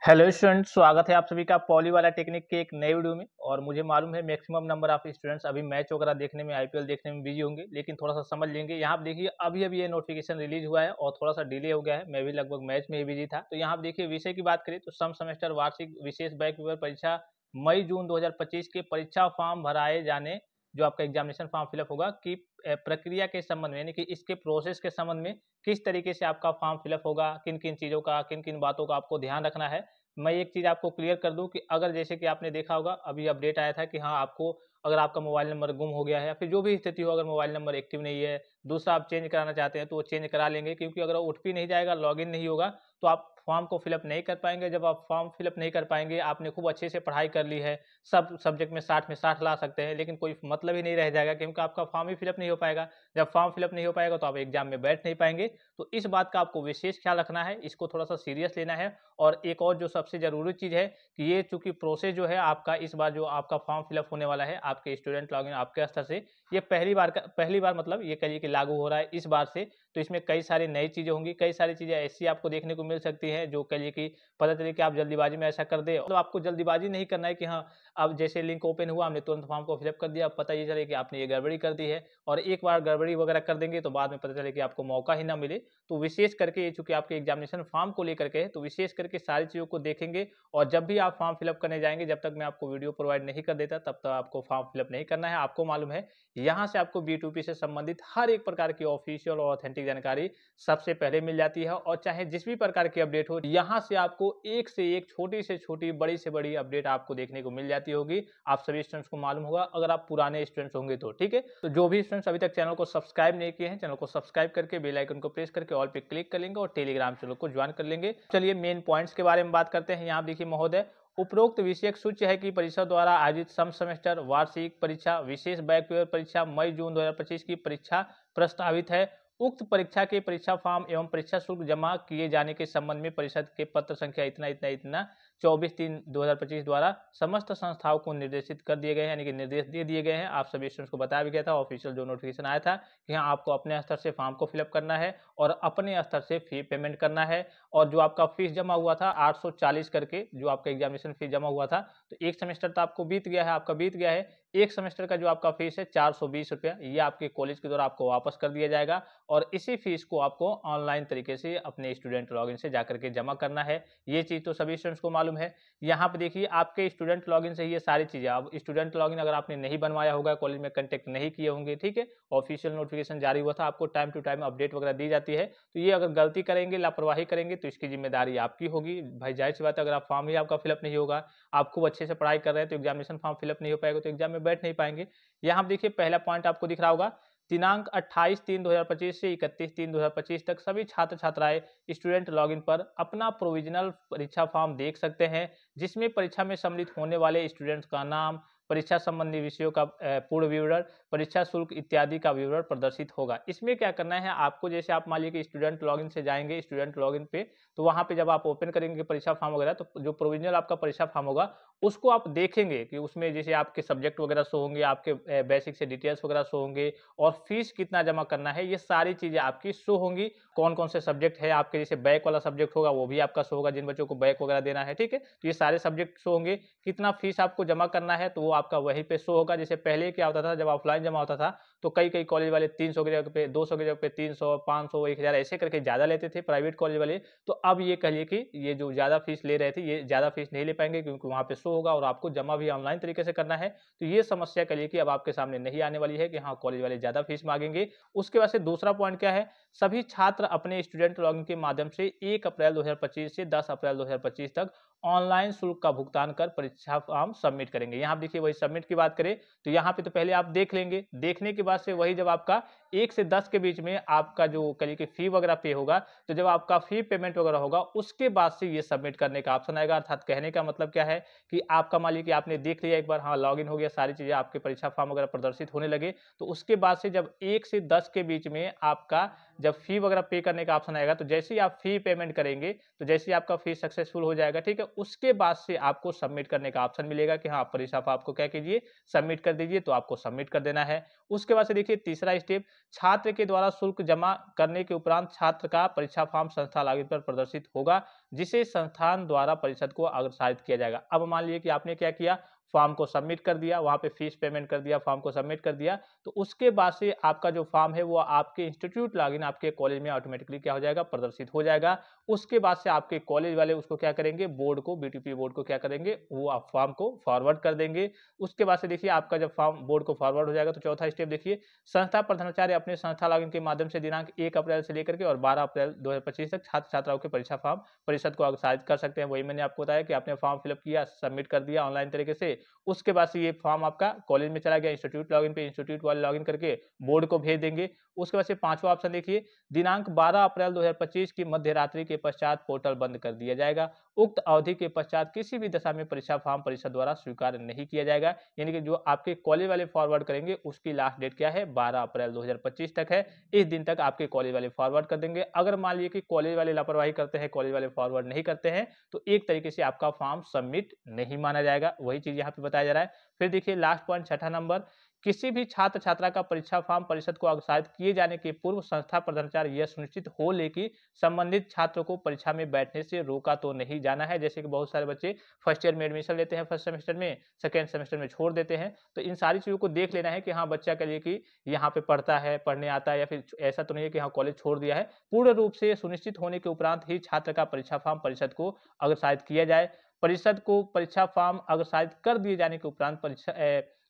Hello students, स्वागत है आप सभी का पॉली वाला टेक्निक के एक नए वीडियो में। और मुझे मालूम है मैक्सिमम नंबर ऑफ स्टूडेंट्स अभी मैच वगैरह देखने में, आईपीएल देखने में बिजी होंगे, लेकिन थोड़ा सा समझ लेंगे। यहाँ पे देखिए अभी अभी ये नोटिफिकेशन रिलीज हुआ है और थोड़ा सा डिले हो गया है। मैं भी लगभग मैच में ही बिजी था। तो यहाँ पे देखिए विषय की बात करें तो सम सेमेस्टर वार्षिक विशेष बैक पेपर परीक्षा मई जून 2025 के परीक्षा फॉर्म भराए जाने, जो आपका एग्जामिनेशन फॉर्म फिलअप होगा की प्रक्रिया के संबंध में, यानी कि इसके प्रोसेस के संबंध में किस तरीके से आपका फॉर्म फिलअप होगा, किन किन चीज़ों का, किन किन बातों का आपको ध्यान रखना है। मैं एक चीज़ आपको क्लियर कर दूं कि अगर जैसे कि आपने देखा होगा अभी अपडेट आया था कि हाँ आपको, अगर आपका मोबाइल नंबर गुम हो गया है या फिर जो भी स्थिति हो, अगर मोबाइल नंबर एक्टिव नहीं है, दूसरा आप चेंज कराना चाहते हैं तो वो चेंज करा लेंगे, क्योंकि अगर ओटीपी नहीं जाएगा, लॉगिन नहीं होगा, तो आप फॉर्म को फिलअप नहीं कर पाएंगे। जब आप फॉर्म फिलअप नहीं कर पाएंगे, आपने खूब अच्छे से पढ़ाई कर ली है, सब सब्जेक्ट में 60 ला सकते हैं, लेकिन कोई मतलब ही नहीं रह जाएगा, क्योंकि आपका फॉर्म ही फिलअप नहीं हो पाएगा। जब फॉर्म फिलअप नहीं हो पाएगा तो आप एग्जाम में बैठ नहीं पाएंगे। तो इस बात का आपको विशेष ख्याल रखना है, इसको थोड़ा सा सीरियस लेना है। और एक और जो सबसे ज़रूरी चीज़ है कि ये चूँकि प्रोसेस जो है आपका, इस बार जो आपका फॉर्म फिलअप होने वाला है आपके स्टूडेंट लॉगिन आपके स्तर से, ये पहली बार मतलब ये कहिए कि लागू हो रहा है इस बार से। तो इसमें कई सारी नई चीज़ें होंगी, कई सारी चीज़ें ऐसी आपको देखने को मिल सकती हैं जो कहिए कि पता चले कि आप जल्दीबाजी में ऐसा कर दें। मतलब आपको जल्दीबाजी नहीं करना है कि हाँ, अब जैसे लिंक ओपन हुआ, हमने तुरंत फॉर्म को फिलअप कर दिया, अब पता ये चले कि आपने ये गड़बड़ी कर दी है। और एक बार गड़बड़ी वगैरह कर देंगे तो बाद में पता चले कि आपको मौका ही ना मिले। तो विशेष करके ये चूँकि आपके एग्जामिनेशन फॉर्म को लेकर के है, तो विशेष करके सारी चीज़ों को देखेंगे। और जब भी आप फॉर्म फिलअप करने जाएँगे, जब तक मैं आपको वीडियो प्रोवाइड नहीं कर देता, तब तक आपको फॉर्म फिलअप नहीं करना है। आपको मालूम है, यहाँ से आपको बी2पी से संबंधित हर एक प्रकार की ऑफिशियल और ऑथेंटिक जानकारी सबसे पहले मिल जाती है। और चाहे जिस भी प्रकार की अपडेट हो, यहाँ से आपको एक से एक, छोटी से छोटी, बड़ी से बड़ी अपडेट आपको देखने को मिल जाती होगी। आप सभी स्टूडेंट्स को मालूम होगा, अगर आप पुराने स्टूडेंट्स होंगे तो ठीक है। तो जो भी स्टूडेंट्स अभी तक चैनल को सब्सक्राइब नहीं किए हैं, चैनल को सब्सक्राइब करके बेल आइकन को प्रेस करके ऑल पे क्लिक कर लेंगे और टेलीग्राम चैनल को ज्वाइन कर लेंगे। चलिए मेन पॉइंट्स के बारे में बात करते हैं। यहाँ देखिए महोदय, उपरोक्त विषयक सूची है कि परिषद द्वारा आयोजित सम सेमेस्टर वार्षिक परीक्षा विशेष बैक पेपर परीक्षा मई जून 2025 की परीक्षा प्रस्तावित है। उक्त परीक्षा के परीक्षा फॉर्म एवं परीक्षा शुल्क जमा किए जाने के संबंध में परिषद के पत्र संख्या इतना इतना इतना 24/3/2025 द्वारा समस्त संस्थाओं को निर्देशित कर दिए गए हैं, यानी कि निर्देश दे दिए गए हैं। आप सभी स्टूडेंट्स को बताया भी गया था, ऑफिशियल जो नोटिफिकेशन आया था कि हाँ आपको अपने स्तर से फॉर्म को फिलअप करना है और अपने स्तर से फी पेमेंट करना है। और जो आपका फीस जमा हुआ था 840 करके, जो आपका एग्जामिनेशन फीस जमा हुआ था, तो एक सेमेस्टर तो आपको बीत गया है, आपका बीत गया है। एक सेमेस्टर का जो आपका फीस है 420 रुपया, ये आपके कॉलेज के द्वारा आपको वापस कर दिया जाएगा। और इसी फीस को आपको ऑनलाइन तरीके से अपने स्टूडेंट लॉगिन से जाकर के जमा करना है। ये चीज़ तो सभी स्टूडेंट्स को मालूम है। यहाँ पे देखिए आपके स्टूडेंट लॉगिन से ये सारी चीज़ें, अब स्टूडेंट लॉगिन अगर आपने नहीं बनवाया होगा, कॉलेज में कंटेक्ट नहीं किए होंगे, ठीक है, ऑफिशियल नोटिफिकेशन जारी हुआ था, आपको टाइम टू टाइम अपडेट वगैरह दी जाती है। तो ये अगर गलती करेंगे, लापरवाही करेंगे, तो इसकी जिम्मेदारी आपकी होगी। भाई जाहिर सी बात है, अगर आप फॉर्म ही आपका फिलअप नहीं होगा, आप खूब अच्छे से पढ़ाई कर रहे हैं, तो एग्जामिनेशन फॉर्म फिलअप नहीं हो पाएगा, तो एग्जाम में बैठ नहीं पाएंगे। यहाँ आप देखिए पहला पॉइंट आपको दिख रहा होगा, दिनांक 28/3/2025 से 31/3/2025 तक सभी छात्र छात्राएं स्टूडेंट लॉगिन पर अपना प्रोविजनल परीक्षा फॉर्म देख सकते हैं, जिसमें परीक्षा में सम्मिलित होने वाले स्टूडेंट्स का नाम, परीक्षा संबंधी विषयों का पूर्ण विवरण, परीक्षा शुल्क इत्यादि का विवरण प्रदर्शित होगा। इसमें क्या करना है आपको, जैसे आप मान लीजिए कि स्टूडेंट लॉगिन से जाएंगे, स्टूडेंट लॉगिन पे, तो वहां पे जब आप ओपन करेंगे परीक्षा फॉर्म वगैरह, तो जो प्रोविजनल आपका परीक्षा फॉर्म होगा उसको आप देखेंगे कि उसमें जैसे आपके सब्जेक्ट वगैरह शो होंगे, आपके बेसिक से डिटेल्स वगैरह शो होंगे, और फीस कितना जमा करना है, ये सारी चीजें आपकी शो होंगी। कौन कौन से सब्जेक्ट है आपके, जैसे बैक वाला सब्जेक्ट होगा वो भी आपका शो होगा, जिन बच्चों को बैक वगैरह देना है, ठीक है, तो ये सारे सब्जेक्ट शो होंगे। कितना फीस आपको जमा करना है तो वो आपका वहीं पे शो होगा। जैसे पहले क्या होता था, जब ऑफलाइन जमा होता था तो कई कई कॉलेज वाले 300 की जगह पे, 200 की जगह पे 300, 500, 1000 ऐसे करके ज्यादा लेते थे प्राइवेट कॉलेज वाले। तो अब ये कहिए कि ये जो ज्यादा फीस ले रहे थे, ये ज्यादा फीस नहीं ले पाएंगे, क्योंकि वहां पे शो होगा और आपको जमा भी ऑनलाइन तरीके से करना है। तो ये समस्या कहिए कि अब आपके सामने नहीं आने वाली है कि हाँ कॉलेज वाले ज्यादा फीस मांगेंगे। उसके बाद से दूसरा पॉइंट क्या है, सभी छात्र अपने स्टूडेंट लॉगिन के माध्यम से 1 अप्रैल 2025 से 10 अप्रैल 2025 तक ऑनलाइन शुल्क का भुगतान कर परीक्षा फॉर्म सबमिट करेंगे। यहाँ देखिए वही सबमिट की बात करें तो यहाँ पे तो पहले आप देख लेंगे, देखने के बाद से वही जब आपका 1 से 10 के बीच में आपका जो कहिए कि फी वगैरह पे होगा, तो जब आपका फी पेमेंट वगैरह होगा उसके बाद से ये सबमिट करने का ऑप्शन आएगा। अर्थात कहने का मतलब क्या है कि आपका मान लीजिए कि आपने देख लिया एक बार, हाँ लॉगिन हो गया, सारी चीजें आपके परीक्षा फॉर्म वगैरह प्रदर्शित होने लगे, तो उसके बाद से जब 1 से 10 के बीच में आपका जब फी वगैरह पे करने का ऑप्शन आएगा, तो जैसे ही आप फी पेमेंट करेंगे, तो जैसे ही आपका फी सक्सेसफुल हो जाएगा, ठीक है, उसके बाद से आपको सबमिट करने का ऑप्शन मिलेगा कि हाँ परीक्षा फॉर्म आपको क्या कीजिए, सबमिट कर दीजिए। तो आपको सबमिट कर देना है। उसके बाद से देखिए तीसरा स्टेप, छात्र के द्वारा शुल्क जमा करने के उपरांत छात्र का परीक्षा फॉर्म संस्था लॉगिन पर प्रदर्शित होगा, जिसे संस्थान द्वारा परिषद को अग्रसारित किया जाएगा। अब मान लीजिए कि आपने क्या किया, फॉर्म को सबमिट कर दिया, वहाँ पे फीस पेमेंट कर दिया, फॉर्म को सबमिट कर दिया, तो उसके बाद से आपका जो फॉर्म है वो आपके इंस्टीट्यूट लॉगिन आपके कॉलेज में ऑटोमेटिकली क्या हो जाएगा, प्रदर्शित हो जाएगा। उसके बाद से आपके कॉलेज वाले उसको क्या करेंगे, बोर्ड को, बीटीपी बोर्ड को क्या करेंगे, वो आप फॉर्म को फॉरवर्ड कर देंगे। उसके बाद से देखिए आपका जब फॉर्म बोर्ड को फॉरवर्ड हो जाएगा तो चौथा स्टेप देखिए, संस्था प्रधानाचार्य अपने संस्था लॉगिन के माध्यम से दिनांक 1 अप्रैल से लेकर के और 12 अप्रैल 2025 तक छात्र छात्राओं के परीक्षा फॉर्म परिषद को अग्रसारित कर सकते हैं। वही मैंने आपको बताया कि आपने फॉर्म फिलअप किया, सबमिट कर दिया ऑनलाइन तरीके से, उसके बाद से ये फॉर्म आपका कॉलेज में चला गया, इंस्टीट्यूट लॉगिन पे इंस्टीट्यूट वाले लॉगिन करके बोर्ड को भेज देंगे। उसके बाद से पांचवा ऑप्शन देखिए, दिनांक 12 अप्रैल 2025 की मध्य रात्रि के पश्चात पोर्टल बंद कर दिया जाएगा। उक्त अवधि के पश्चात किसी भी दशा में परीक्षा फॉर्म परिषद द्वारा स्वीकार नहीं किया जाएगा। यानी कि जो आपके कॉलेज वाले फॉरवर्ड करेंगे उसकी लास्ट डेट क्या है, 12 अप्रैल 2025 तक है। इस दिन तक आपके कॉलेज वाले फॉरवर्ड कर देंगे। अगर मान लीजिए कि कॉलेज वाले लापरवाही करते हैं, कॉलेज वाले फॉरवर्ड नहीं करते हैं, तो एक तरीके से आपका फॉर्म सबमिट नहीं माना जाएगा। वही चीज यहाँ पे बताया जा रहा है। फिर देखिए लास्ट पॉइंट छठा नंबर, किसी भी छात्र छात्रा का परीक्षा फॉर्म परिषद को अग्रसारित किए जाने के पूर्व संस्था प्रधानाचार्य यह सुनिश्चित हो ले कि संबंधित छात्र को परीक्षा में बैठने से रोका तो नहीं जाना है। जैसे कि बहुत सारे बच्चे फर्स्ट ईयर में एडमिशन लेते हैं, फर्स्ट सेमेस्टर में, सेकेंड सेमेस्टर में छोड़ देते हैं। तो इन सारी चीजों को देख लेना है कि हाँ बच्चा के लिए कि यहाँ पे पढ़ता है, पढ़ने आता है, या फिर ऐसा तो नहीं है कि हाँ कॉलेज छोड़ दिया है। पूर्ण रूप से सुनिश्चित होने के उपरांत ही छात्र का परीक्षा फॉर्म परिषद को अग्रसारित किया जाए। परिषद को परीक्षा फॉर्म अग्रसारित कर दिए जाने के उपरांत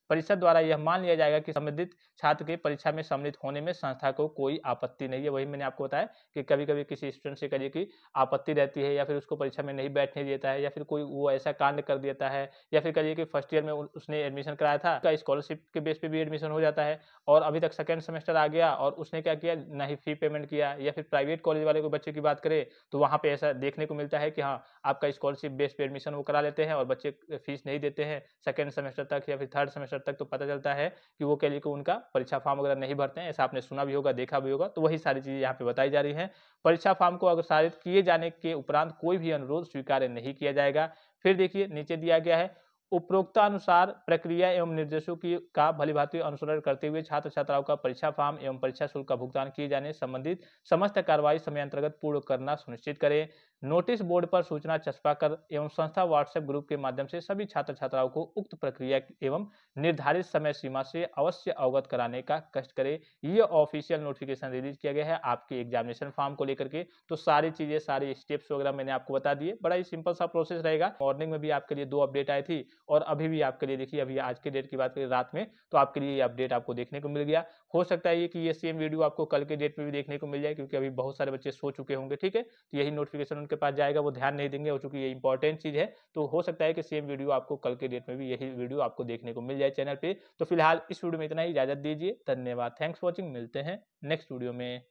परिषद द्वारा यह मान लिया जाएगा कि संबंधित छात्र के परीक्षा में सम्मिलित होने में संस्था को कोई आपत्ति नहीं है। वही मैंने आपको बताया कि कभी-कभी किसी स्टूडेंट से कहिए कि आपत्ति रहती है, या फिर उसको परीक्षा में नहीं बैठने देता है, या फिर कोई वो ऐसा कांड कर देता है, या फिर कहिए कि फर्स्ट ईयर में उसने एडमिशन कराया था, उसका स्कॉलरशिप के बेस पे भी एडमिशन हो जाता है, और अभी तक सेकंड सेमेस्टर आ गया और उसने क्या किया, ना ही फी पेमेंट किया, या फिर प्राइवेट कॉलेज वाले को बच्चे की बात करें तो वहाँ पे ऐसा देखने को मिलता है कि हाँ आपका स्कॉलरशिप बेस पे एडमिशन वो करा लेते हैं और बच्चे फीस नहीं देते हैं सेकंड सेमेस्टर तक या फिर थर्ड सेमेस्टर तक। तो पता चलता है कि वो कह लिए कि उनका परीक्षा फॉर्म वगैरह नहीं भरते हैं। ऐसा आपने सुना भी होगा, देखा भी होगा। तो वही सारी चीजें यहाँ पे बताई जा रही हैं। परीक्षा फॉर्म को अग्रसारित किए जाने के उपरांत कोई भी अनुरोध स्वीकार नहीं किया जाएगा। फिर देखिए नीचे दिया गया है, उपरोक्तानुसार प्रक्रिया एवं निर्देशों की का भलीभांति अनुसरण करते हुए छात्र छात्राओं का परीक्षा फॉर्म एवं परीक्षा शुल्क का भुगतान किए जाने संबंधित समस्त कार्रवाई समयांतर्गत पूर्ण करना सुनिश्चित करें। नोटिस बोर्ड पर सूचना चस्पा कर एवं संस्था व्हाट्सएप ग्रुप के माध्यम से सभी छात्र छात्राओं को उक्त प्रक्रिया एवं निर्धारित समय सीमा से अवश्य अवगत कराने का कष्ट करें। ये ऑफिशियल नोटिफिकेशन रिलीज किया गया है आपके एग्जामिनेशन फॉर्म को लेकर के। तो सारी चीजें, सारी स्टेप्स वगैरह मैंने आपको बता दिए। बड़ा ही सिंपल सा प्रोसेस रहेगा। मॉर्निंग में भी आपके लिए 2 अपडेट आई थी और अभी भी आपके लिए देखिए, अभी आज के डेट की बात करें रात में, तो आपके लिए ये अपडेट आपको देखने को मिल गया। हो सकता है ये कि ये सेम वीडियो आपको कल के डेट में भी देखने को मिल जाए, क्योंकि अभी बहुत सारे बच्चे सो चुके होंगे। ठीक है, तो यही नोटिफिकेशन उनके पास जाएगा, वो ध्यान नहीं देंगे, और चूंकि ये इंपॉर्टेंट चीज है तो हो सकता है कि सेम वीडियो आपको कल के डेट में भी यही वीडियो आपको देखने को मिल जाए चैनल पे। तो फिलहाल इस वीडियो में इतना ही, इजाजत दीजिए। धन्यवाद, थैंक्स फॉर वॉचिंग। मिलते हैं नेक्स्ट वीडियो में।